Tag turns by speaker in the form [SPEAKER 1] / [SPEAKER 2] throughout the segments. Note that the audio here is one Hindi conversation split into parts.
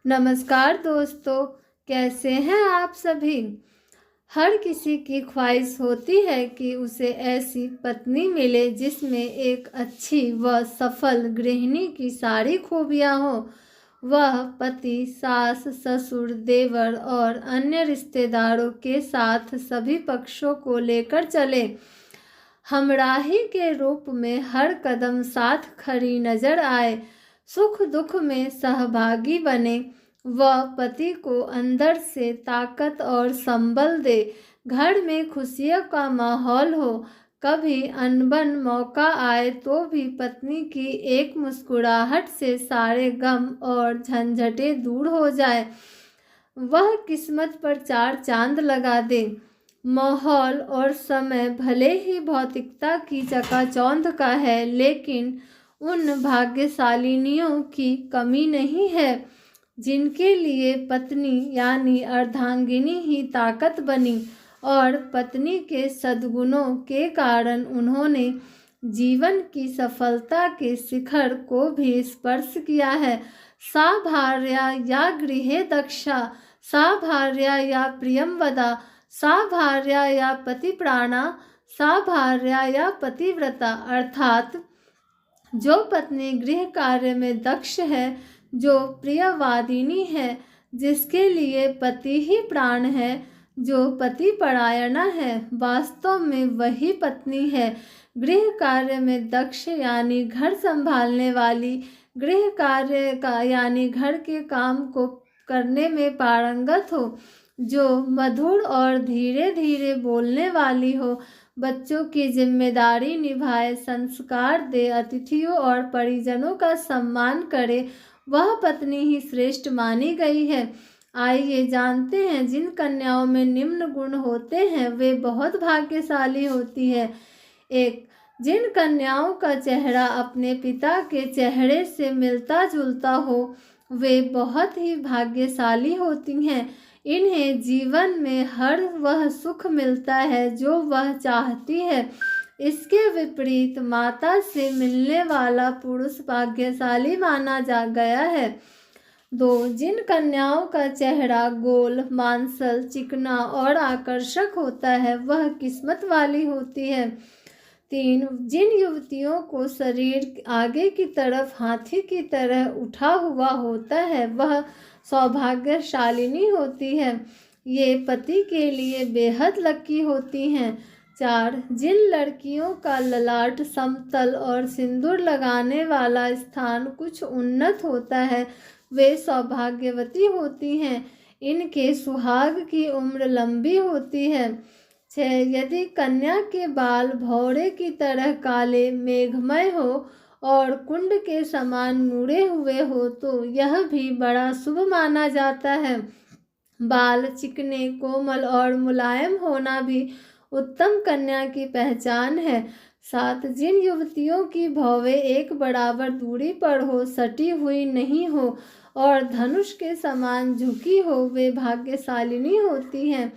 [SPEAKER 1] नमस्कार दोस्तों, कैसे हैं आप सभी। हर किसी की ख्वाहिश होती है कि उसे ऐसी पत्नी मिले जिसमें एक अच्छी व सफल गृहिणी की सारी खूबियाँ हो। वह पति, सास, ससुर, देवर और अन्य रिश्तेदारों के साथ सभी पक्षों को लेकर चले। हमराही के रूप में हर कदम साथ खड़ी नजर आए, सुख दुख में सहभागी बने, वह पति को अंदर से ताकत और संबल दे, घर में खुशियों का माहौल हो। कभी अनबन मौका आए तो भी पत्नी की एक मुस्कुराहट से सारे गम और झंझटें दूर हो जाए। वह किस्मत पर चार चांद लगा दे। माहौल और समय भले ही भौतिकता की चकाचौंध का है, लेकिन उन भाग्यशालिनियों की कमी नहीं है जिनके लिए पत्नी यानी अर्धांगिनी ही ताकत बनी और पत्नी के सद्गुणों के कारण उन्होंने जीवन की सफलता के शिखर को भी स्पर्श किया है। सा भार्या या गृहे दक्षा, सा भार्या या प्रियंवदा, सा भार्या या पतिप्राणा, सा भार्या या पतिव्रता। अर्थात जो पत्नी गृह कार्य में दक्ष है, जो प्रियवादिनी है, जिसके लिए पति ही प्राण है, जो पति परायणा है, वास्तव में वही पत्नी है। गृह कार्य में दक्ष यानी घर संभालने वाली, गृह कार्य का यानी घर के काम को करने में पारंगत हो, जो मधुर और धीरे धीरे बोलने वाली हो, बच्चों की जिम्मेदारी निभाए, संस्कार दे, अतिथियों और परिजनों का सम्मान करे, वह पत्नी ही श्रेष्ठ मानी गई है। आइए जानते हैं जिन कन्याओं में निम्न गुण होते हैं वे बहुत भाग्यशाली होती है। 1. जिन कन्याओं का चेहरा अपने पिता के चेहरे से मिलता जुलता हो वे बहुत ही भाग्यशाली होती हैं। इन्हें जीवन में हर वह सुख मिलता है जो वह चाहती है। इसके विपरीत माता से मिलने वाला पुरुष भाग्यशाली माना जा गया है। 2. जिन कन्याओं का चेहरा गोल, मांसल, चिकना और आकर्षक होता है वह किस्मत वाली होती है। 3. जिन युवतियों को शरीर आगे की तरफ हाथी की तरह उठा हुआ होता है वह सौभाग्यशालिनी होती है। ये पति के लिए बेहद लकी होती हैं। 4. जिन लड़कियों का ललाट समतल और सिंदूर लगाने वाला स्थान कुछ उन्नत होता है वे सौभाग्यवती होती हैं। इनके सुहाग की उम्र लंबी होती है। 6. यदि कन्या के बाल भौरे की तरह काले मेघमय हो और कुंड के समान मुड़े हुए हो तो यह भी बड़ा शुभ माना जाता है। बाल चिकने, कोमल और मुलायम होना भी उत्तम कन्या की पहचान है। 7. जिन युवतियों की भौवें एक बराबर दूरी पर हो, सटी हुई नहीं हो और धनुष के समान झुकी हो वे भाग्यशालिनी होती हैं।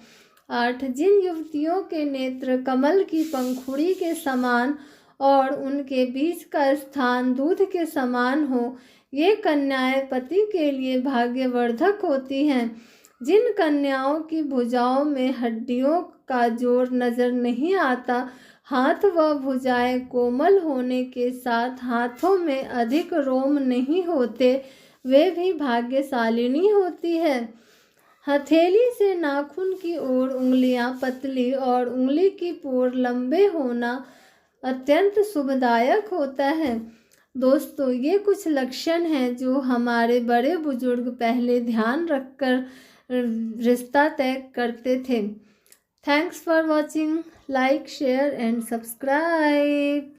[SPEAKER 1] 8. जिन युवतियों के नेत्र कमल की पंखुड़ी के समान और उनके बीच का स्थान दूध के समान हो ये कन्याएं पति के लिए भाग्यवर्धक होती हैं। जिन कन्याओं की भुजाओं में हड्डियों का जोर नजर नहीं आता, हाथ व भुजाएं कोमल होने के साथ हाथों में अधिक रोम नहीं होते, वे भी भाग्यशालिनी होती है। हथेली से नाखून की ओर उंगलियां पतली और उंगली की पोर लंबे होना अत्यंत शुभदायक होता है। दोस्तों, ये कुछ लक्षण हैं जो हमारे बड़े बुजुर्ग पहले ध्यान रखकर रिश्ता तय करते थे। Thanks for watching. Like, share and subscribe.